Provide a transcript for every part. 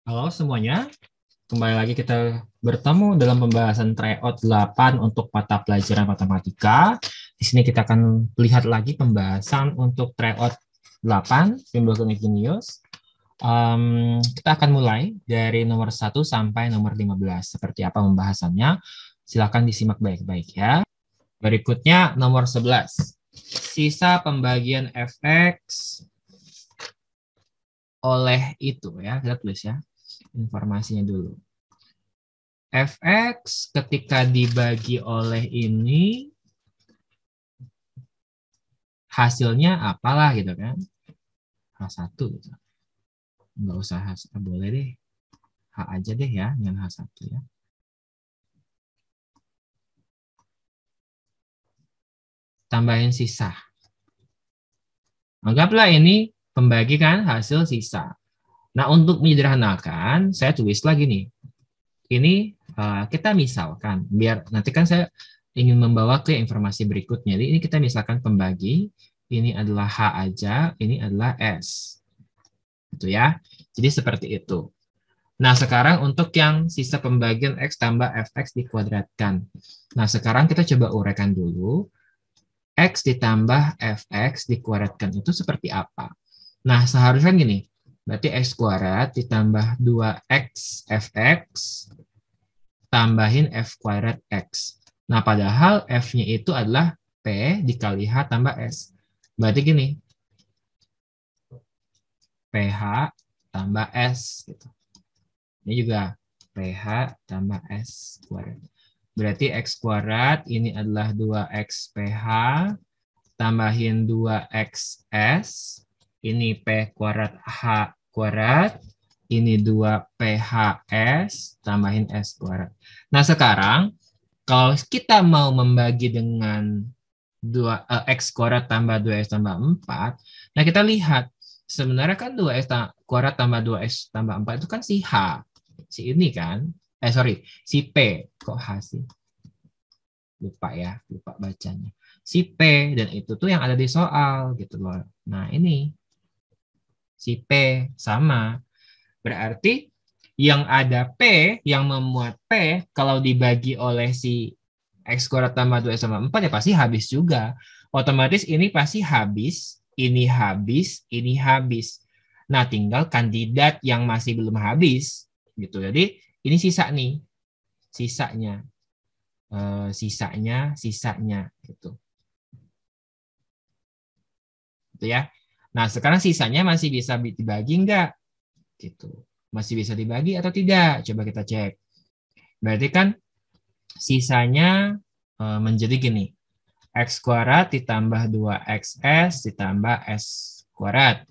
Halo semuanya, kembali lagi kita bertemu dalam pembahasan tryout 8 untuk mata pelajaran matematika. Di sini kita akan lihat lagi pembahasan untuk tryout 8, Bimbel Genius. Kita akan mulai dari nomor 1 sampai nomor 15. Seperti apa pembahasannya? Silakan disimak baik-baik ya. Berikutnya nomor 11. Sisa pembagian fx oleh itu ya, kita tulis ya informasinya dulu. Fx ketika dibagi oleh ini hasilnya apalah gitu kan. H1 gitu. Nggak usah H1, boleh deh. H aja deh ya dengan H1 ya. Tambahin sisa. Anggaplah ini pembagi kan hasil sisa. Nah untuk menyederhanakan saya tulis lagi nih. Ini kita misalkan biar nanti kan saya ingin membawa ke informasi berikutnya. Jadi ini kita misalkan pembagi, ini adalah H aja, ini adalah S. Gitu ya. Jadi seperti itu. Nah, sekarang untuk yang sisa pembagian X tambah Fx dikuadratkan. Nah, sekarang kita coba uraikan dulu. X ditambah Fx dikuadratkan itu seperti apa? Nah, seharusnya gini. Berarti X kuadrat ditambah 2X Fx tambahin F kuadrat X. Nah, padahal F-nya itu adalah P dikali H tambah S. Berarti gini. PH tambah S. Gitu. Ini juga PH tambah S kuadrat. Berarti X kuadrat ini adalah 2X PH tambahin 2XS. Ini P kuadrat H kuadrat. Ini 2PHS tambahin S kuadrat. Nah sekarang kalau kita mau membagi dengan 2X kuadrat tambah 2X tambah 4, nah kita lihat sebenarnya kan 2X kuadrat tambah 2X tambah 4 itu kan si H. Si ini kan, sorry, si P. Kok H sih? Lupa ya, lupa bacanya. Si P, dan itu tuh yang ada di soal gitu loh. Nah ini, si P sama. Berarti yang ada P, yang memuat P, kalau dibagi oleh si X kuadrat tambah 2X tambah 4 ya pasti habis juga. Otomatis ini pasti habis, ini habis, ini habis. Nah, tinggal kandidat yang masih belum habis gitu. Jadi ini sisa nih, sisanya, sisanya gitu. Gitu ya. Nah, sekarang sisanya masih bisa dibagi enggak? Gitu. Masih bisa dibagi atau tidak? Coba kita cek. Berarti kan sisanya menjadi gini. X kuadrat ditambah 2XS ditambah S kuadrat.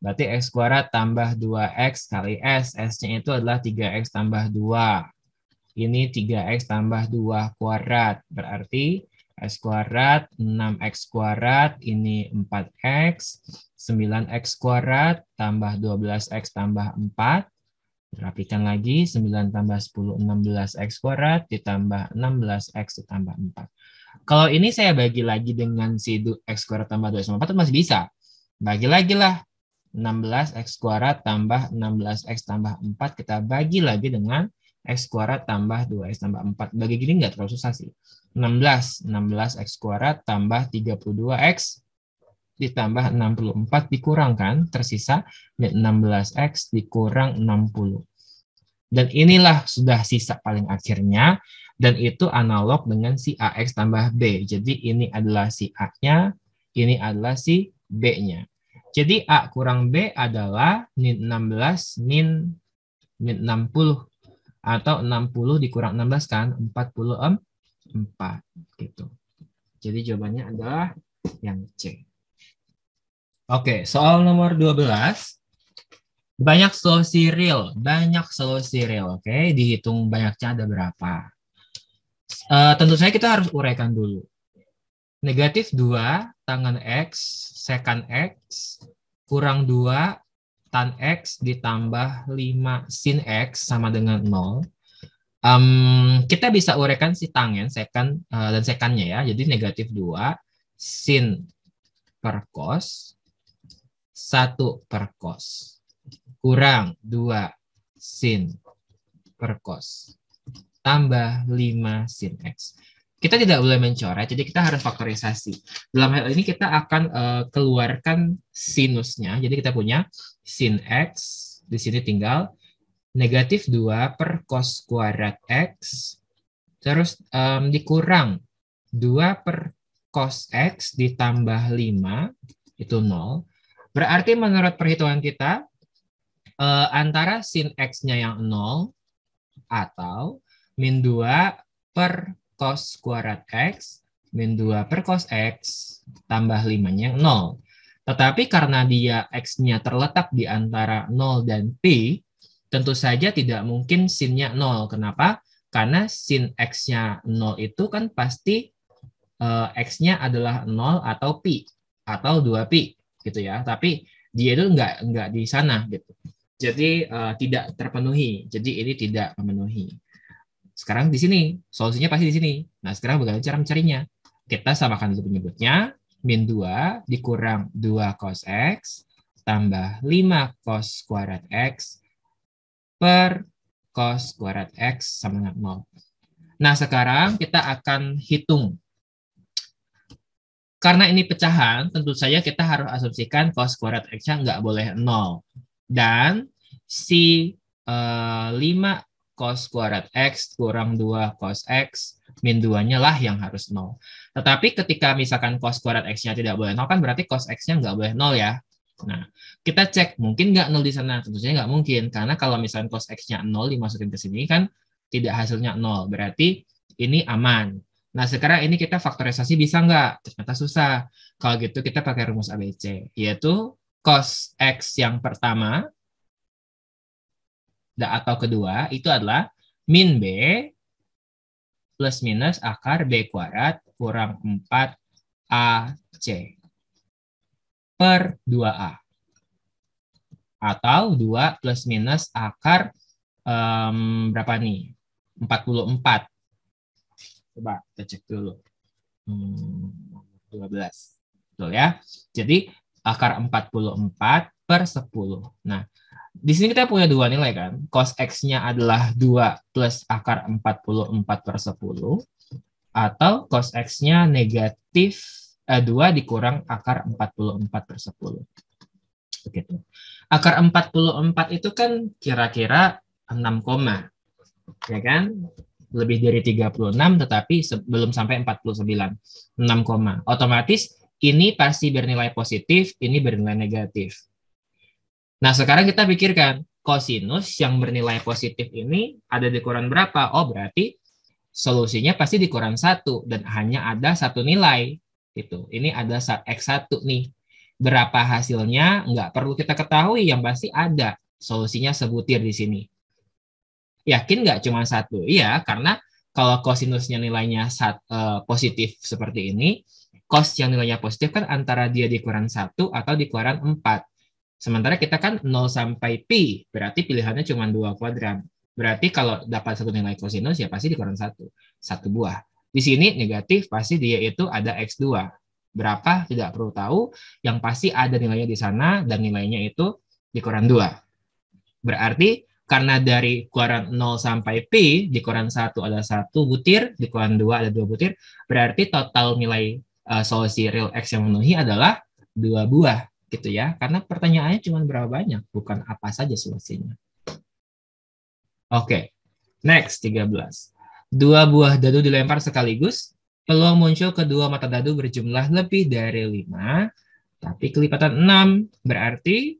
Berarti X kuadrat tambah 2X kali S. S-nya itu adalah 3X tambah 2. Ini 3X tambah 2 kuadrat. Berarti X kuadrat 6X kuadrat. Ini 4X. 9X kuadrat tambah 12X tambah 4. Rapikan lagi, 9 tambah 10, 16X kuadrat, ditambah 16X ditambah 4. Kalau ini saya bagi lagi dengan si X kuadrat tambah 2X tambah 4 itu masih bisa. Bagi lagi lah, 16X kuadrat tambah 16X tambah 4, kita bagi lagi dengan X kuadrat tambah 2X tambah 4. Bagi gini nggak terlalu susah sih. 16X kuadrat tambah 32X ditambah 64 dikurangkan, tersisa 16X dikurang 60. Dan inilah sudah sisa paling akhirnya, dan itu analog dengan si AX tambah B. Jadi ini adalah si A-nya, ini adalah si B-nya. Jadi A kurang B adalah min 16 min 60. Atau 60 dikurang 16 kan, 44 gitu. Jadi jawabannya adalah yang C. Oke, soal nomor 12. Banyak solusi real, oke. Dihitung banyaknya ada berapa. Tentu saja kita harus uraikan dulu. Negatif 2 tangen X, sekan X, kurang 2 tan X ditambah 5 sin X sama dengan 0. Kita bisa uraikan si tangen, sekan, dan sekannya ya. Jadi negatif 2 sin per cos 1 per cos kurang 2 sin per cos tambah 5 sin X. Kita tidak boleh mencoret, jadi kita harus faktorisasi. Dalam hal ini kita akan keluarkan sinusnya. Jadi kita punya sin X, di sini tinggal negatif 2 per cos kuadrat X, terus dikurang 2 per cos X ditambah 5, itu 0. Berarti menurut perhitungan kita, antara sin X-nya yang 0 atau min 2 per cos kuadrat X, min 2 per cos X, tambah 5-nya yang 0. Tetapi karena dia X-nya terletak di antara 0 dan Pi, tentu saja tidak mungkin sin-nya 0. Kenapa? Karena sin X-nya 0 itu kan pasti X-nya adalah 0 atau Pi, atau 2Pi, gitu ya. Tapi dia itu nggak di sana, gitu. Jadi tidak terpenuhi. Jadi ini tidak memenuhi. Sekarang di sini, solusinya pasti di sini. Nah, sekarang bagaimana cara mencarinya? Kita samakan dulu penyebutnya. Min 2 dikurang 2 cos X tambah 5 cos kuadrat X per cos kuadrat X sama dengan 0. Nah, sekarang kita akan hitung. Karena ini pecahan, tentu saja kita harus asumsikan cos kuadrat X-nya nggak boleh 0. Dan si 5 cos kuadrat X kurang 2 cos X min 2-nya lah yang harus 0. Tetapi ketika misalkan cos kuadrat X-nya tidak boleh 0, kan berarti cos X-nya nggak boleh 0 ya. Nah, kita cek mungkin nggak 0 di sana. Tentu saja nggak mungkin. Karena kalau misalkan cos X-nya 0 dimasukin ke sini kan tidak hasilnya 0. Berarti ini aman. Nah, sekarang ini kita faktorisasi bisa nggak? Ternyata susah. Kalau gitu kita pakai rumus ABC. Yaitu cos X yang pertama atau kedua itu adalah min B plus minus akar B kuadrat kurang 4AC per 2A. Atau 2 plus minus akar berapa nih? 44. Coba kita cek dulu. 12. Betul ya? Jadi akar 44 per 10. Nah, di sini kita punya dua nilai kan. Cos X-nya adalah 2 plus akar 44 per 10. Atau cos X-nya negatif 2 dikurang akar 44 per 10. Begitu. Akar 44 itu kan kira-kira 6, ya kan? Lebih dari 36 tetapi belum sampai 49. 6, otomatis ini pasti bernilai positif, ini bernilai negatif. Nah, sekarang kita pikirkan, kosinus yang bernilai positif ini ada di ukuran berapa? Oh, berarti solusinya pasti di ukuran 1 dan hanya ada satu nilai. Gitu. Ini ada X1 nih. Berapa hasilnya? Nggak perlu kita ketahui, yang pasti ada. Solusinya sebutir di sini. Yakin nggak cuma 1? Iya, karena kalau kosinusnya nilainya positif seperti ini, cos yang nilainya positif kan antara dia di ukuran 1 atau di ukuran 4. Sementara kita kan 0 sampai pi, berarti pilihannya cuma 2 kuadran. Berarti kalau dapat satu nilai kosinus, ya pasti di ukuran 1. 1 buah. Di sini negatif, pasti dia itu ada X2. Berapa? Tidak perlu tahu. Yang pasti ada nilainya di sana, dan nilainya itu di ukuran 2. Berarti karena dari ukuran 0 sampai pi, di ukuran 1 ada 1 butir, di ukuran 2 ada 2 butir, berarti total nilai solusi real X yang memenuhi adalah 2 buah. Gitu ya, karena pertanyaannya cuma berapa banyak, bukan apa saja solusinya. Oke, next 13. 2 buah dadu dilempar sekaligus, peluang muncul kedua mata dadu berjumlah lebih dari 5, tapi kelipatan 6, berarti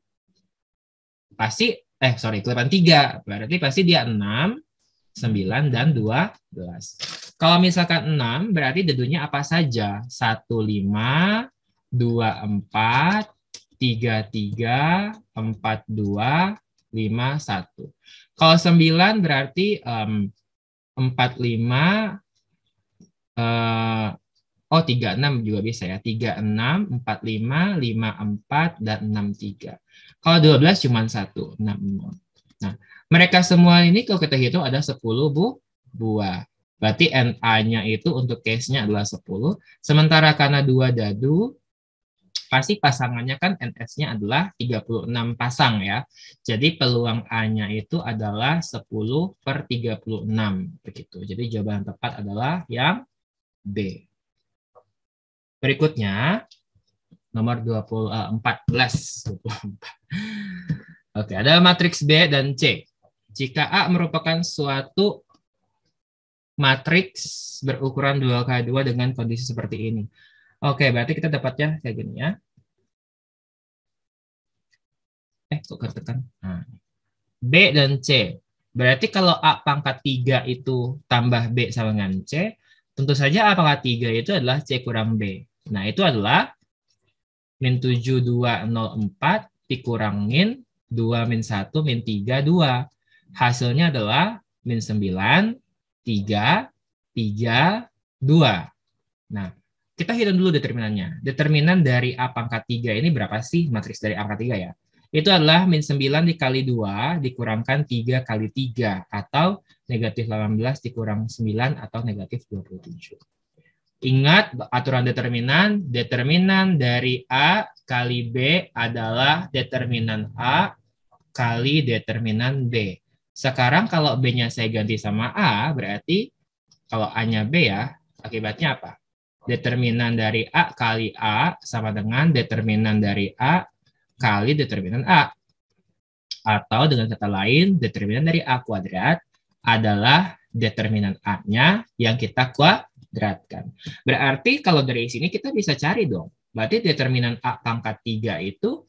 pasti, kelipatan 3, berarti pasti dia 6, 9, dan 12. Kalau misalkan 6, berarti dadunya apa saja? 1, 5, 2, 4, 3, 3, 4, 2, 5, 1. Kalau 9 berarti 4, 5, 3, 6 juga bisa ya. 3, 6, 4, 5, 5, 4, dan 6, 3. Kalau 12 cuma 1, 6, 0. Nah, mereka semua ini kalau kita hitung ada 10 buah. Berarti NA-nya itu untuk case-nya adalah 10. Sementara karena 2 dadu, pasti pasangannya kan NS-nya adalah 36 pasang ya. Jadi peluang A-nya itu adalah 10/36 begitu. Jadi jawaban yang tepat adalah yang B. Berikutnya nomor 14. Oke, ada matriks B dan C. Jika A merupakan suatu matriks berukuran 2x2 dengan kondisi seperti ini. Oke, berarti kita dapatnya kayak gini ya. Kok ketekan? Nah, B dan C. Berarti kalau A pangkat 3 itu tambah B sama dengan C, tentu saja A pangkat 3 itu adalah C kurang B. Nah, itu adalah min 7204 dikurangin 2 min 1 min 3, 2. Hasilnya adalah min 9, 3, 3, 2. Nah, kita hitung dulu determinannya. Determinan dari A pangkat 3 ini berapa sih matriks dari A pangkat 3 ya? Itu adalah min 9 dikali 2 dikurangkan 3 kali 3 atau negatif 18 dikurang 9 atau negatif 27. Ingat aturan determinan, determinan dari A kali B adalah determinan A kali determinan B. Sekarang kalau B-nya saya ganti sama A, berarti kalau A-nya B ya, akibatnya apa? Determinan dari A kali A sama dengan determinan dari A kali determinan A. Atau dengan kata lain, determinan dari A kuadrat adalah determinan A-nya yang kita kuadratkan. Berarti kalau dari sini kita bisa cari dong. Berarti determinan A pangkat 3 itu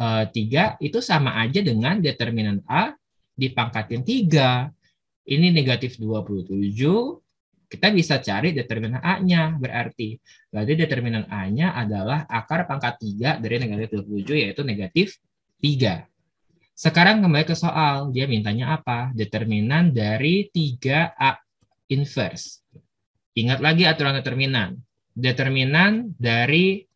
3 itu sama aja dengan determinan A dipangkatin 3. Ini negatif 27. Kita bisa cari determinan A-nya. Berarti determinan A-nya adalah akar pangkat 3 dari negatif 27, yaitu negatif 3. Sekarang kembali ke soal. Dia mintanya apa? Determinan dari 3A inverse. Ingat lagi aturan determinan. Determinan dari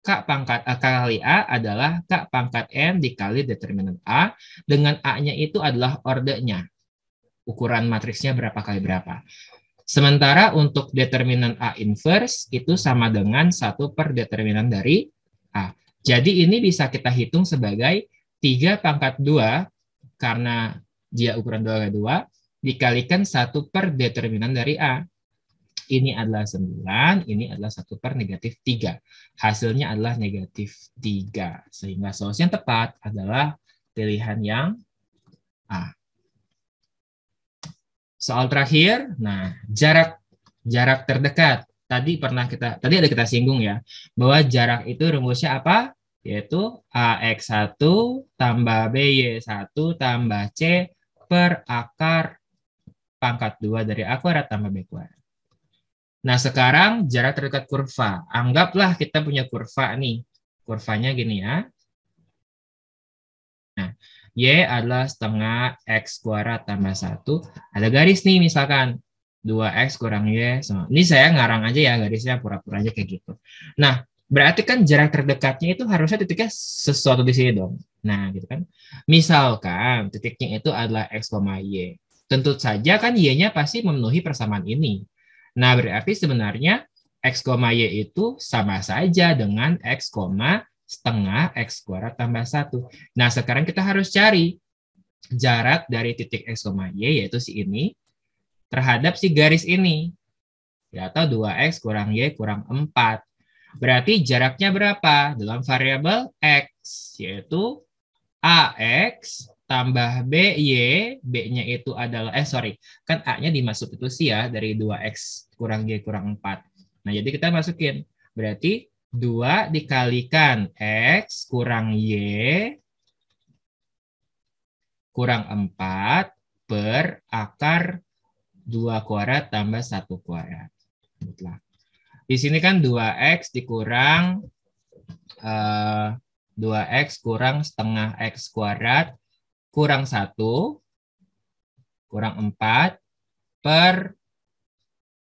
K pangkat A kali A adalah K pangkat N dikali determinan A. Dengan A-nya itu adalah ordenya. Ukuran matriksnya berapa kali berapa. Sementara untuk determinan A inverse itu sama dengan 1 per determinan dari A. Jadi ini bisa kita hitung sebagai 3 pangkat 2 karena dia ukuran 2x2 dikalikan 1 per determinan dari A. Ini adalah 9, ini adalah 1 per negatif 3. Hasilnya adalah negatif 3. Sehingga solusi yang tepat adalah pilihan yang A. Soal terakhir, nah jarak terdekat. Tadi ada kita singgung ya, bahwa jarak itu rumusnya apa? Yaitu AX1 tambah BY1 tambah C per akar pangkat 2 dari A kuadrat tambah B kuadrat. Nah, sekarang jarak terdekat kurva. Anggaplah kita punya kurva nih. Kurvanya gini ya. Nah, Y adalah setengah X kuadrat tambah 1. Ada garis nih misalkan. 2X kurang Y. Ini saya ngarang aja ya garisnya, pura-pura aja kayak gitu. Nah, berarti kan jarak terdekatnya itu harusnya titiknya sesuatu di sini dong. Nah, gitu kan. Misalkan titiknya itu adalah X, Y. Tentu saja kan Y-nya pasti memenuhi persamaan ini. Nah, berarti sebenarnya X, Y itu sama saja dengan X, setengah X kuadrat tambah 1. Nah, sekarang kita harus cari jarak dari titik X, Y, yaitu si ini, terhadap si garis ini. Ya, atau 2X kurang Y kurang 4. Berarti jaraknya berapa? Dalam variabel X, yaitu AX tambah BY, B-nya itu adalah, kan A-nya dimasuk itu sih ya, dari 2X kurang Y kurang 4. Nah, jadi kita masukin. Berarti 2 dikalikan X kurang Y kurang 4 per akar 2 kuadrat tambah 1 kuadrat. Di sini kan 2X dikurang 2X kurang setengah X kuadrat kurang 1 kurang 4 per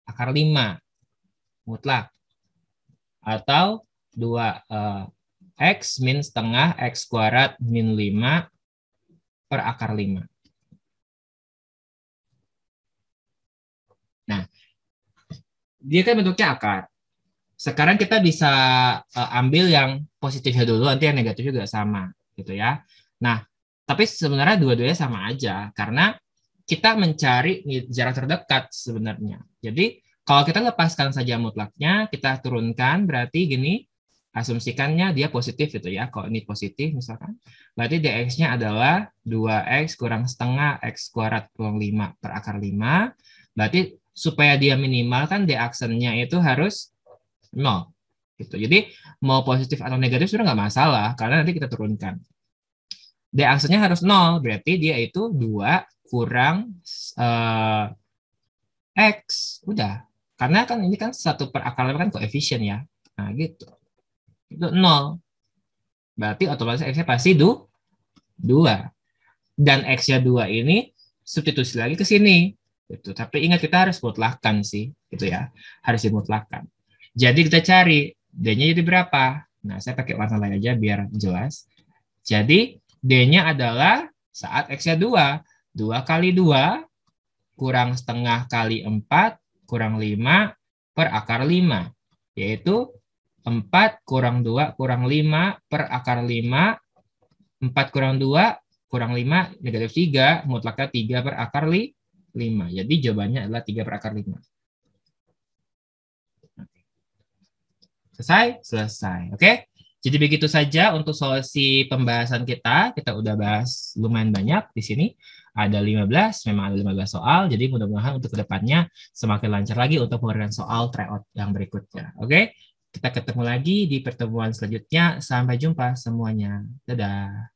akar 5 mutlak. Atau 2X min setengah X kuadrat min 5 per akar 5. Nah, dia kan bentuknya akar. Sekarang kita bisa ambil yang positifnya dulu, nanti yang negatif juga sama, gitu ya. Nah, tapi sebenarnya dua-duanya sama aja, karena kita mencari jarak terdekat sebenarnya. Jadi, kalau kita lepaskan saja mutlaknya, kita turunkan, berarti gini, asumsikannya dia positif gitu ya. Kalau ini positif misalkan, berarti dx-nya adalah 2x kurang setengah x kuadrat kurang 5 per akar 5. Berarti supaya dia minimal kan d-aksennya itu harus 0. Gitu. Jadi mau positif atau negatif sudah nggak masalah, karena nanti kita turunkan. D-aksennya harus 0, berarti dia itu 2 kurang X. Udah. Karena kan ini kan 1 per akar 5 kan koefisien ya. Nah gitu. Itu 0. Berarti otomatis X-nya pasti 2. Dan X-nya 2 ini substitusi lagi ke sini. Gitu. Tapi ingat kita harus mutlakkan sih. Gitu ya. Harus dimutlakkan. Jadi kita cari D-nya jadi berapa? Nah, saya pakai warna lain aja biar jelas. Jadi D-nya adalah saat X-nya 2. 2 kali 2 kurang setengah kali 4 kurang 5 per akar 5. Yaitu 4 kurang 2 kurang 5 per akar 5. 4 kurang 2 kurang 5 negatif 3. Mutlaknya 3 per akar 5. Jadi jawabannya adalah 3 per akar 5. Selesai? Selesai. Oke? Jadi begitu saja untuk solusi pembahasan kita. Kita udah bahas lumayan banyak di sini. Ada 15, memang ada 15 soal. Jadi mudah-mudahan untuk kedepannya semakin lancar lagi untuk memberikan soal tryout yang berikutnya. Oke? Kita ketemu lagi di pertemuan selanjutnya. Sampai jumpa semuanya. Dadah.